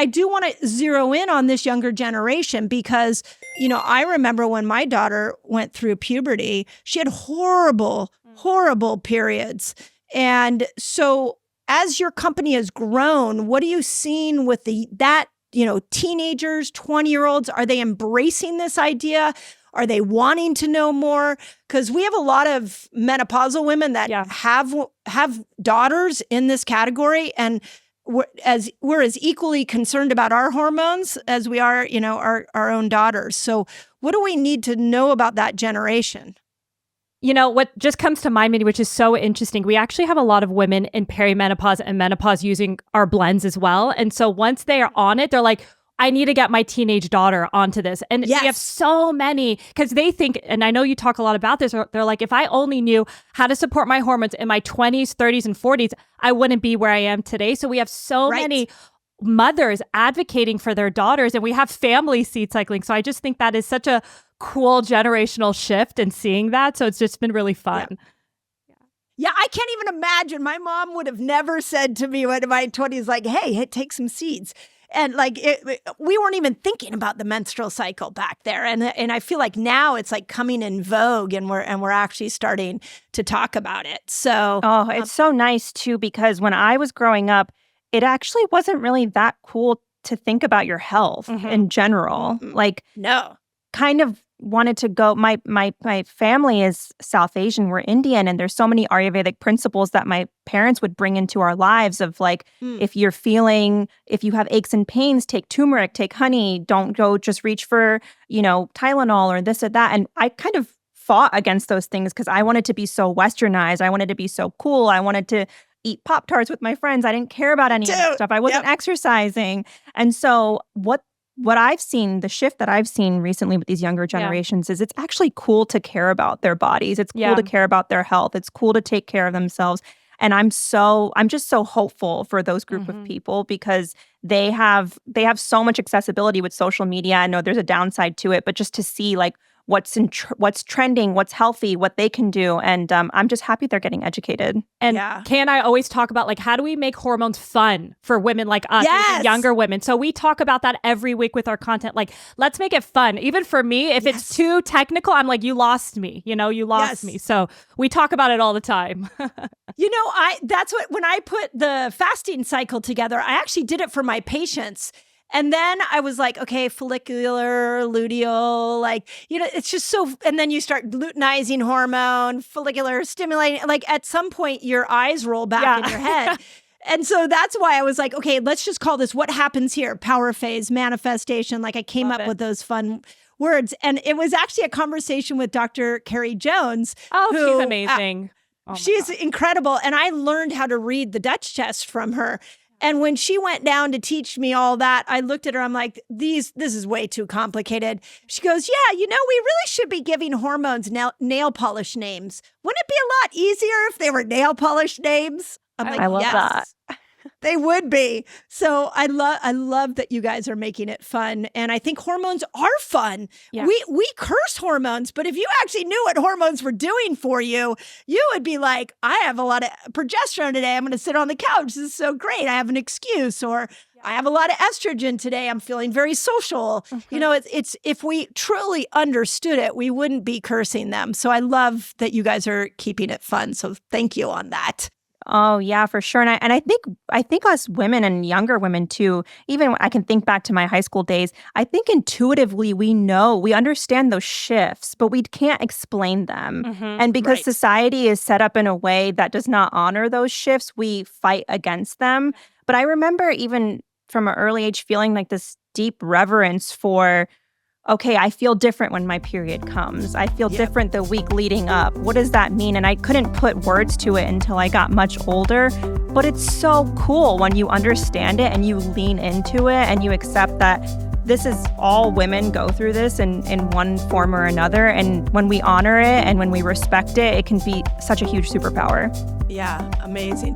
I do want to zero in on this younger generation because, I remember when my daughter went through puberty, she had horrible periods. And so as your company has grown, what are you seeing with teenagers, 20-year-olds? Are they embracing this idea? Are they wanting to know more? Because we have a lot of menopausal women that have daughters in this category, and we're as equally concerned about our hormones as we are, our own daughters. So what do we need to know about that generation? What just comes to mind, Mindy, which is so interesting, we actually have a lot of women in perimenopause and menopause using our blends as well. And so once they are on it, they're like, I need to get my teenage daughter onto this. And we have so many, because they think, and I know you talk a lot about this, they're like, if I only knew how to support my hormones in my 20s, 30s, and 40s, I wouldn't be where I am today. So we have so many mothers advocating for their daughters, and we have family seed cycling. So I just think that is such a cool generational shift in seeing that. So it's just been really fun. Yeah, I can't even imagine. My mom would have never said to me in my 20s, like, hey, take some seeds. And we weren't even thinking about the menstrual cycle back there. And I feel like now it's like coming in vogue, and we're actually starting to talk about it. So it's so nice too, because when I was growing up, it actually wasn't really that cool to think about your health in general. Like, no, kind of wanted to go. My family is South Asian. We're Indian, and there's so many Ayurvedic principles that my parents would bring into our lives of like, if you have aches and pains, take turmeric, take honey. Don't go just reach for, Tylenol or this or that. And I kind of fought against those things because I wanted to be so westernized. I wanted to be so cool. I wanted to eat Pop-Tarts with my friends. I didn't care about any of that stuff. I wasn't exercising. And so what I've seen, the shift that I've seen recently with these younger generations is it's actually cool to care about their bodies. It's cool to care about their health. It's cool to take care of themselves. And I'm just so hopeful for those group of people because they have so much accessibility with social media. I know there's a downside to it, but just to see like what's trending, what's healthy, what they can do. And I'm just happy they're getting educated. And Kay and I always talk about like, how do we make hormones fun for women like us, younger women? So we talk about that every week with our content. Like, let's make it fun. Even for me, if it's too technical, I'm like, you lost me, you lost me. So we talk about it all the time. That's when I put the fasting cycle together, I actually did it for my patients. And then I was like, okay, follicular, luteal, it's just so, and then you start luteinizing hormone, follicular stimulating, like at some point your eyes roll back in your head. And so that's why I was like, okay, let's just call this what happens here, power phase, manifestation. Like I came up with those fun words. And it was actually a conversation with Dr. Carrie Jones. She's amazing. She's incredible. And I learned how to read the Dutch test from her. And when she went down to teach me all that, I looked at her, I'm like, this is way too complicated. She goes, yeah, we really should be giving hormones nail polish names. Wouldn't it be a lot easier if they were nail polish names? I'm like, I love that. They would be. So I love that you guys are making it fun. And I think hormones are fun. Yeah. We curse hormones, but if you actually knew what hormones were doing for you, you would be like, I have a lot of progesterone today. I'm going to sit on the couch. This is so great. I have an excuse. Or I have a lot of estrogen today. I'm feeling very social. It's if we truly understood it, we wouldn't be cursing them. So I love that you guys are keeping it fun. So thank you on that. Oh, yeah, for sure. And I think us women and younger women too, even I can think back to my high school days, I think intuitively we understand those shifts, but we can't explain them. And because society is set up in a way that does not honor those shifts, we fight against them. But I remember even from an early age feeling like this deep reverence for, okay, I feel different when my period comes. I feel different the week leading up. What does that mean? And I couldn't put words to it until I got much older. But it's so cool when you understand it and you lean into it and you accept that this is all women go through this in one form or another. And when we honor it and when we respect it, it can be such a huge superpower. Yeah, amazing.